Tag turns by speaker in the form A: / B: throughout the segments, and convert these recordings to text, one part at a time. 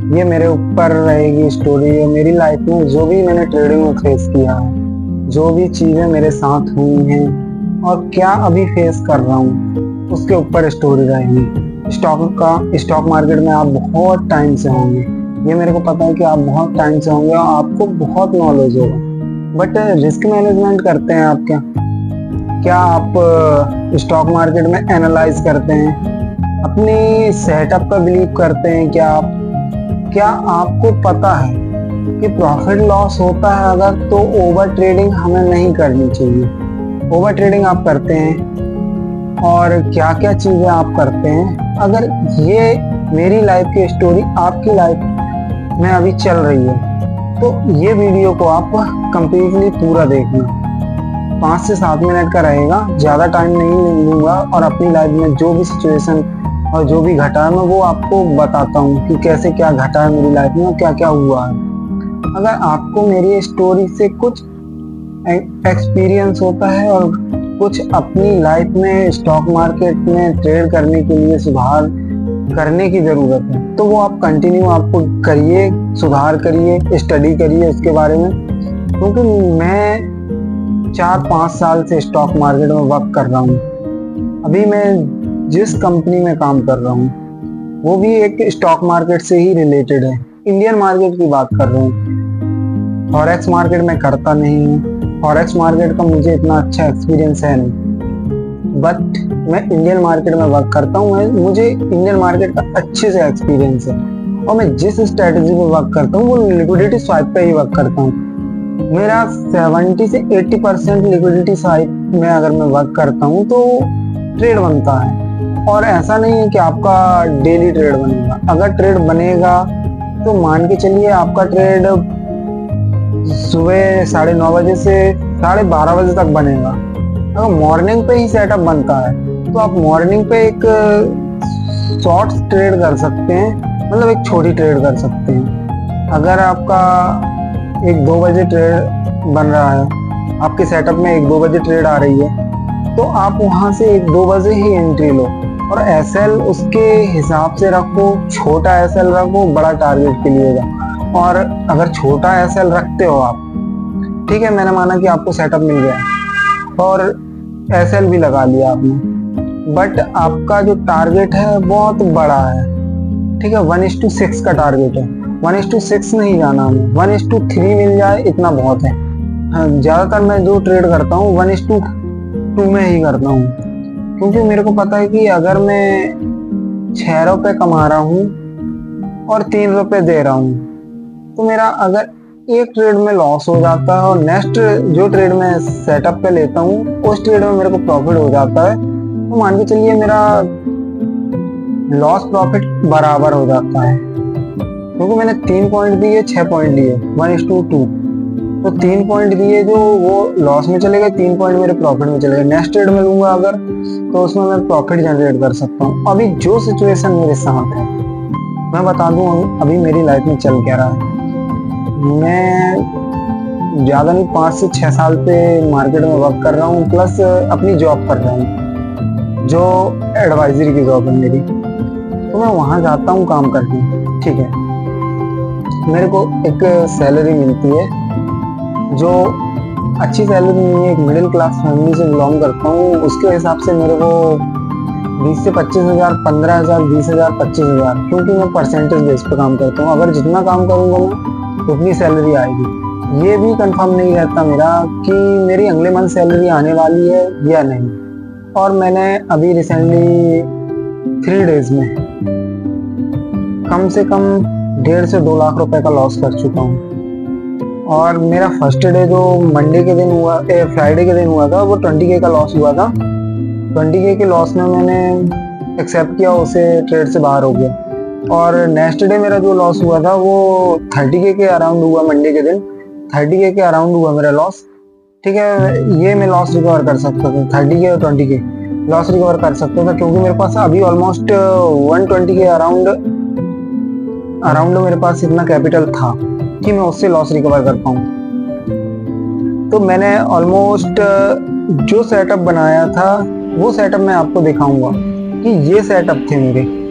A: ये मेरे ऊपर रहेगी स्टोरी। मेरी लाइफ में जो भी मैंने ट्रेडिंग में फेस किया है, जो भी चीज़ें मेरे साथ हुई हैं और क्या अभी फेस कर रहा हूँ, उसके ऊपर स्टोरी रहेगी। स्टॉक मार्केट में आप बहुत टाइम से होंगे, ये मेरे को पता है कि आप बहुत टाइम से होंगे और आपको बहुत नॉलेज होगा। बट रिस्क मैनेजमेंट करते हैं आप? क्या आप स्टॉक मार्केट में एनालाइज करते हैं? अपनी सेटअप पर बिलीव करते हैं? क्या आपको पता है कि प्रॉफिट लॉस होता है अगर, तो ओवर ट्रेडिंग हमें नहीं करनी चाहिए। ओवर ट्रेडिंग आप करते हैं और क्या क्या चीज़ें आप करते हैं? अगर ये मेरी लाइफ की स्टोरी आपकी लाइफ में अभी चल रही है तो ये वीडियो को आप कंप्लीटली पूरा देखना। 5 से 7 मिनट का रहेगा, ज़्यादा टाइम नहीं लूँगा और अपनी लाइफ में जो भी सिचुएशन और जो भी घटा है मैं वो आपको बताता हूँ कि कैसे क्या घटा है मेरी लाइफ में और क्या क्या हुआ है। अगर आपको मेरी स्टोरी से कुछ एक्सपीरियंस होता है और कुछ अपनी लाइफ में स्टॉक मार्केट में ट्रेड करने के लिए सुधार करने की ज़रूरत है तो वो आप कंटिन्यू आपको करिए, सुधार करिए, स्टडी करिए उसके बारे में। क्योंकि मैं 4-5 साल से स्टॉक मार्केट में वर्क कर रहा हूँ। अभी मैं जिस कंपनी में काम कर रहा हूँ वो भी एक स्टॉक मार्केट से ही रिलेटेड है। इंडियन मार्केट की बात कर रहा हूँ, फॉरेक्स मार्केट में करता नहीं हूँ। फॉरेक्स मार्केट का मुझे इतना अच्छा एक्सपीरियंस है नहीं, बट मैं इंडियन मार्केट में वर्क करता हूँ। मुझे इंडियन मार्केट का अच्छे से एक्सपीरियंस है और मैं जिस स्ट्रेटजी पे वर्क करता हूँ वो लिक्विडिटी स्वाइप पे ही वर्क करता हूँ। मेरा 70 से 80% लिक्विडिटी स्वाइप में अगर मैं वर्क करता हूँ तो ट्रेड बनता है। और ऐसा नहीं है कि आपका डेली ट्रेड बनेगा। अगर ट्रेड बनेगा तो मान के चलिए आपका ट्रेड सुबह 9:30 बजे से 12:30 बजे तक बनेगा। अगर मॉर्निंग पे ही सेटअप बनता है तो आप मॉर्निंग पे एक शॉर्ट ट्रेड कर सकते हैं, मतलब एक छोटी ट्रेड कर सकते हैं। अगर आपका 1-2 बजे ट्रेड बन रहा है, आपके सेटअप में 1-2 बजे ट्रेड आ रही है तो आप वहां से 1-2 बजे ही एंट्री लो और एसएल उसके हिसाब से रखो। छोटा एसएल रखो, बड़ा टारगेट के लिए जा। और अगर छोटा एसएल रखते हो आप, ठीक है, मैंने माना कि आपको सेटअप मिल गया और एसएल भी लगा लिया आपने, बट आपका जो टारगेट है बहुत बड़ा है, ठीक है, 1:6 का टारगेट है। 1:6 नहीं जाना हमें, 1:3 मिल जाए इतना बहुत है। ज़्यादातर मैं जो ट्रेड करता हूँ 1:2 में ही करता हूँ, क्योंकि मेरे को पता है कि अगर मैं 6 रुपये कमा रहा हूँ और 3 रुपये दे रहा हूँ तो मेरा अगर एक ट्रेड में लॉस हो जाता है और नेक्स्ट जो ट्रेड में सेटअप पे लेता हूँ उस ट्रेड में मेरे को प्रॉफिट हो जाता है, तो मान के चलिए मेरा लॉस प्रॉफिट बराबर हो जाता है। क्योंकि मैंने 3 पॉइंट दिए, 6 पॉइंट दिए, 1:2, तो 3 पॉइंट दिए जो वो लॉस में चले गए, 3 पॉइंट मेरे प्रॉफिट में चले गए। नेक्स्ट ट्रेड में लूंगा अगर तो उसमें मैं प्रॉफिट जनरेट कर सकता हूँ। अभी जो सिचुएशन मेरे साथ है मैं बता दूं अभी मेरी लाइफ में चल क्या रहा है। मैं ज़्यादा नहीं 5 से 6 साल से मार्केट में वर्क कर रहा हूँ, प्लस अपनी जॉब कर रहा हूँ जो एडवाइजरी की जॉब है मेरी। तो मैं वहाँ जाता हूँ काम करने, ठीक है, मेरे को एक सैलरी मिलती है जो अच्छी सैलरी नहीं है। एक मिडिल क्लास फैमिली से बिलोंग करता हूँ, उसके हिसाब से मेरे को 20 से 25 हज़ार, 15 हज़ार, 20 हज़ार, 25 हज़ार, क्योंकि मैं परसेंटेज बेस पे काम करता हूँ। अगर जितना काम करूँगा मैं उतनी सैलरी आएगी। ये भी कंफर्म नहीं रहता मेरा कि मेरी अगले मंथ सैलरी आने वाली है या नहीं। और मैंने अभी रिसेंटली 3 डेज में कम से कम 1.5 से 2 लाख रुपए का लॉस कर चुका हूँ। और मेरा फर्स्ट डे जो मंडे के दिन हुआ, फ्राइडे के दिन हुआ था, वो 20K का लॉस हुआ था। 20K के लॉस में मैंने एक्सेप्ट किया, उसे ट्रेड से बाहर हो गया। और नेक्स्ट डे मेरा जो लॉस हुआ था वो 30K के अराउंड हुआ। मंडे के दिन 30K के अराउंड हुआ मेरा लॉस, ठीक है। ये मैं लॉस रिकवर कर सकता था, 30K और 20K लॉस रिकवर कर सकता था, क्योंकि मेरे पास अभी ऑलमोस्ट 120K अराउंड मेरे पास इतना कैपिटल था कि मैं उससे लॉस रिकवर कर पाऊँ। तो मैंने ऑलमोस्ट जो सेटअप बनाया था वो सेटअप मैं आपको दिखाऊंगा कि ये सेटअप थे मेरे।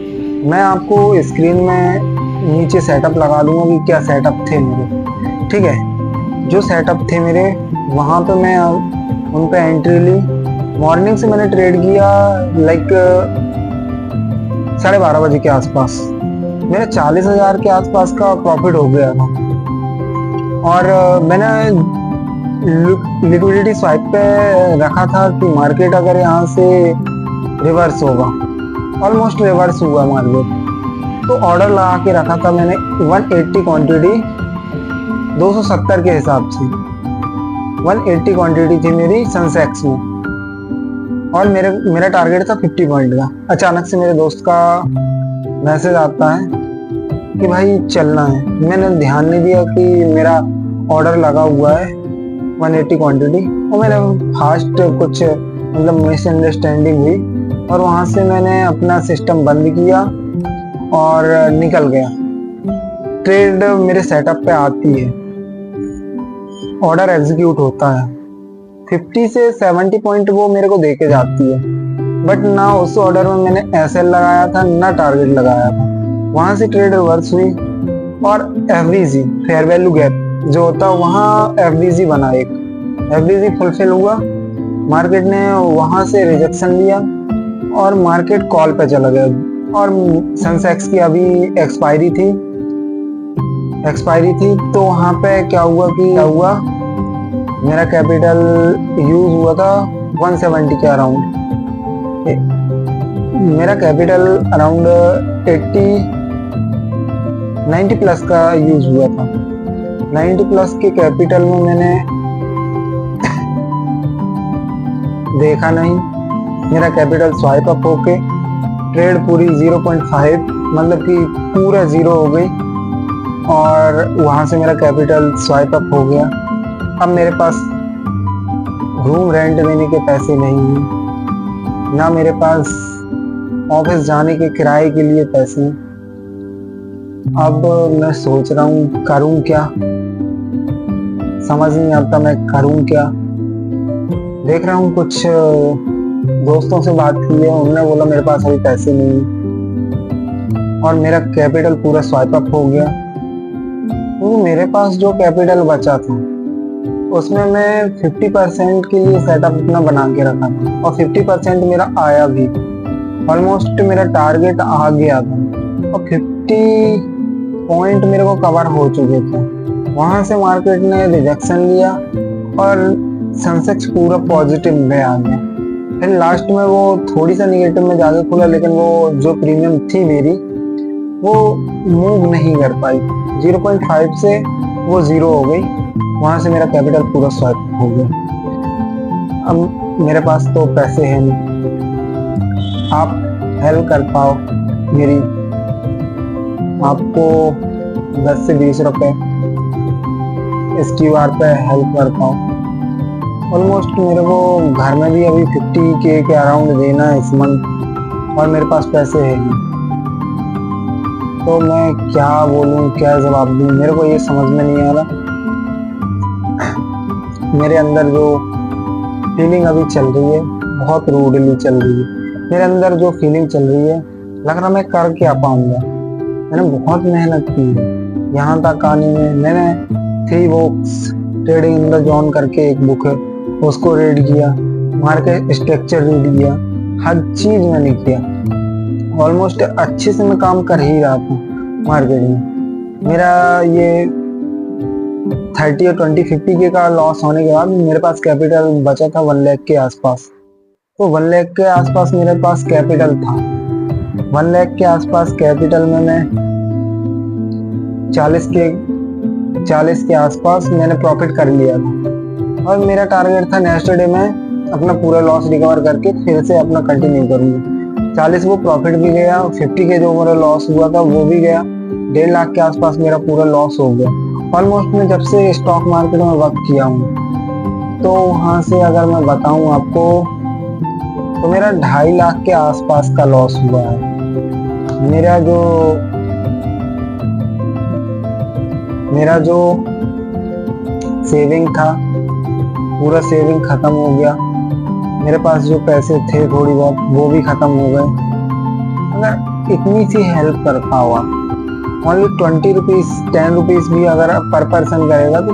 A: मैं आपको स्क्रीन में नीचे सेटअप लगा दूंगा कि क्या सेटअप थे मेरे, ठीक है। जो सेटअप थे मेरे वहाँ पे मैं उन पे एंट्री ली। मॉर्निंग से मैंने ट्रेड किया लाइक 12:30 बजे के आसपास। मेरा 40,000 के आसपास का प्रॉफिट हो गया था। और मैंने लिक्विडिटी स्वाइप पे रखा था कि मार्केट अगर यहाँ से रिवर्स होगा, ऑलमोस्ट रिवर्स हुआ मार्केट, तो ऑर्डर लगा के रखा था मैंने 180 क्वांटिटी 270 के हिसाब से। 180 क्वांटिटी थी मेरी सनसेक्स में, और मेरा टारगेट था 50 पॉइंट का। अचानक से मेरे दोस्त का मैसेज आता है कि भाई चलना है। मैंने ध्यान नहीं दिया कि मेरा ऑर्डर लगा हुआ है 180 क्वांटिटी, और मैंने फास्ट कुछ मतलब मिसअंडरस्टैंडिंग हुई, और वहाँ से मैंने अपना सिस्टम बंद किया और निकल गया। ट्रेड मेरे सेटअप पे आती है, ऑर्डर एग्जीक्यूट होता है, 50 से 70 पॉइंट वो मेरे को देके जाती है, बट ना उस ऑर्डर में मैंने एसएल लगाया था ना टारगेट लगाया था। वहां से ट्रेड रिवर्स हुई और एफवीजी फेयर वैल्यू गैप जो होता है वहाँ एफवीजी बना, एक एफवीजी फुलफिल हुआ। मार्केट ने वहां से रिजेक्शन लिया और मार्केट कॉल पे चला गया, और सेंसेक्स की अभी एक्सपायरी थी तो वहां पे क्या हुआ मेरा कैपिटल यूज हुआ था 170 के अराउंड। मेरा कैपिटल अराउंड 90 प्लस का यूज हुआ था। 90 प्लस के कैपिटल में मैंने देखा नहीं, मेरा कैपिटल स्वाइप अप होके ट्रेड पूरी 0.5 मतलब कि पूरा जीरो हो गई, और वहां से मेरा कैपिटल स्वाइप अप हो गया। अब मेरे पास रूम रेंट देने के पैसे नहीं हैं, ना मेरे पास ऑफिस जाने के किराए के लिए पैसे हैं। अब मैं सोच रहा हूँ करूँ क्या, समझ नहीं आता मैं करूँ क्या। देख रहा हूँ कुछ दोस्तों से बात की है, उन्होंने बोला मेरे पास अभी पैसे नहीं, और मेरा कैपिटल पूरा स्वाइप अप हो गया। तो मेरे पास जो कैपिटल बचा था उसमें मैं 50% के लिए सेटअप अपना बना के रखा था, और 50% मेरा आया भी, ऑलमोस्ट मेरा टारगेट आ गया था, और 50 पॉइंट मेरे को कवर हो चुके थे। वहां से मार्केट ने रिजेक्शन लिया और सेंसेक्स पूरा पॉजिटिव में आ गया। फिर लास्ट में वो थोड़ी सा निगेटिव में जाके खुला, लेकिन वो जो प्रीमियम थी मेरी वो मूव नहीं कर पाई। 0.5 से वो जीरो हो गई, वहां से मेरा कैपिटल पूरा स्वाइप हो गया। अब मेरे पास तो पैसे हैं नहीं, आप हेल्प कर पाओ मेरी, आपको 10 से 20 रुपए इस क्यूआर पे हेल्प कर पाओ। ऑलमोस्ट मेरे को घर में भी अभी 50K के अराउंड देना है इस मंथ, और मेरे पास पैसे हैं नहीं। तो मैं क्या बोलूं, क्या जवाब दूं, मेरे को ये समझ में नहीं आ रहा। मेरे अंदर जो फीलिंग अभी चल रही है बहुत रूडली चल रही है। मेरे अंदर जो फीलिंग चल रही है, लग रहा मैं कर क्या पाऊंगा। मैंने बहुत मेहनत की है यहाँ तक आने में। मैंने 3 books trading in the zone करके एक बुक है, उसको रीड किया, मार्केट स्ट्रक्चर रीड किया, हर चीज मैंने किया। ऑलमोस्ट अच्छे से मैं काम कर ही रहा था मार्केट में। मेरा ये 30 और 20 50K का लॉस होने के बाद मेरे पास कैपिटल बचा था 1 लाख के आसपास। तो 1 लाख के आसपास मेरे पास कैपिटल था। 1 लाख के आसपास कैपिटल में मैं 40 के आसपास मैंने प्रॉफिट कर लिया था, और मेरा टारगेट था नेक्स्ट डे में अपना पूरा लॉस रिकवर करके फिर से अपना कंटिन्यू करूंगा। 40 वो प्रॉफिट भी गया, 50K जो मेरा लॉस हुआ था वो भी गया, 1.5 लाख के आसपास मेरा पूरा लॉस हो गया। ऑलमोस्ट मैं जब से स्टॉक मार्केट में वर्क किया हूँ, तो वहाँ से अगर मैं बताऊँ आपको तो मेरा 2.5 लाख के आसपास का लॉस हुआ है। मेरा जो सेविंग था पूरा सेविंग खत्म हो गया। मेरे पास जो पैसे थे थोड़ी बहुत वो भी खत्म हो गए। अगर इतनी सी हेल्प कर पाओ आप, ओनली 20 रुपीज 10 रुपीज भी अगर पर पर्सन करेगा तो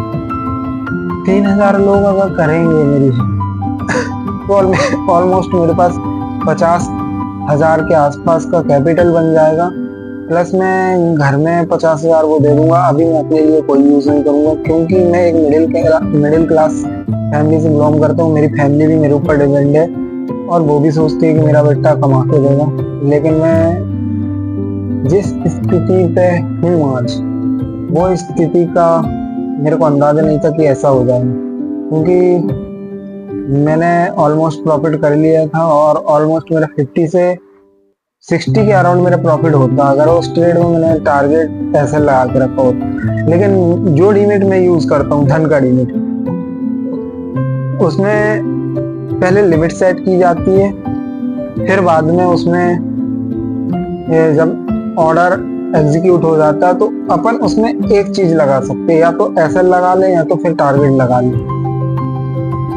A: 3,000 लोग अगर करेंगे मेरी तो ऑलमोस्ट मेरे पास 50,000 के आसपास का कैपिटल बन जाएगा। प्लस मैं घर में 50,000 वो दे दूंगा। अभी मैं अपने लिए कोई यूज नहीं करूंगा क्योंकि मैं एक मिडिल क्लास फैमिली से बिलोंग करता हूँ। मेरी फैमिली भी मेरे ऊपर डिपेंड है और वो भी सोचती है कि मेरा बेटा कमा के देगा। लेकिन मैं जिस स्थिति पे हूँ आज, वो स्थिति का मेरे को अंदाजा नहीं था कि ऐसा हो जाए, क्योंकि मैंने ऑलमोस्ट प्रॉफिट कर लिया था और ऑलमोस्ट मेरा 50 से 60 के अराउंड मेरा प्रॉफिट होता अगर उस ट्रेड में मैंने टारगेट ऐसे लगा के रखा होता। लेकिन जो डीमेट मैं यूज करता हूँ, धन का डीमेट, उसमें पहले लिमिट सेट की जाती है, फिर बाद में उसमें जब ऑर्डर एग्जीक्यूट हो जाता है तो अपन उसमें एक चीज लगा सकते हैं, या तो एसएल लगा लें या तो फिर टारगेट लगा लें।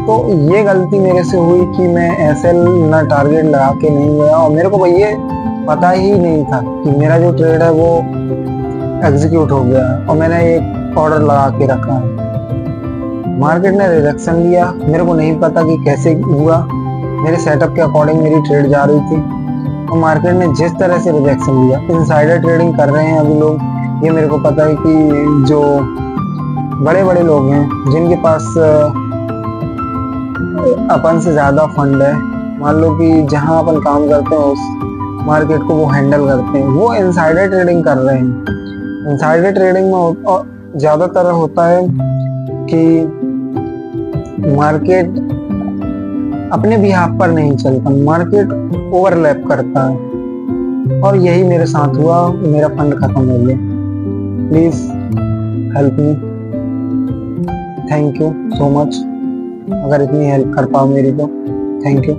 A: तो ये गलती मेरे से हुई कि मैं एसएल ना टारगेट लगा के नहीं गया और मेरे को ये पता ही नहीं था कि मेरा जो ट्रेड है वो एग्जीक्यूट हो गया और मैंने एक ऑर्डर लगा के रखा है। मार्केट ने रिजेक्शन लिया, मेरे को नहीं पता कि कैसे हुआ। मेरे सेटअप के अकॉर्डिंग मेरी ट्रेड जा रही थी और मार्केट ने जिस तरह से रिजेक्शन लिया, इनसाइडर ट्रेडिंग कर रहे हैं अभी लोग। ये मेरे को पता है कि जो बड़े बड़े लोग हैं जिनके पास अपन से ज्यादा फंड है, मान लो कि जहां अपन काम करते हैं उस मार्केट को वो हैंडल करते हैं, वो इनसाइडर ट्रेडिंग कर रहे हैं। इनसाइडर ट्रेडिंग में ज्यादातर होता है कि मार्केट अपने बिहाफ पर नहीं चलता, मार्केट ओवरलैप करता है और यही मेरे साथ हुआ। मेरा फंड खत्म हो गया। Please help me, thank you so much. अगर इतनी हेल्प कर पाओ मेरी तो थैंक यू।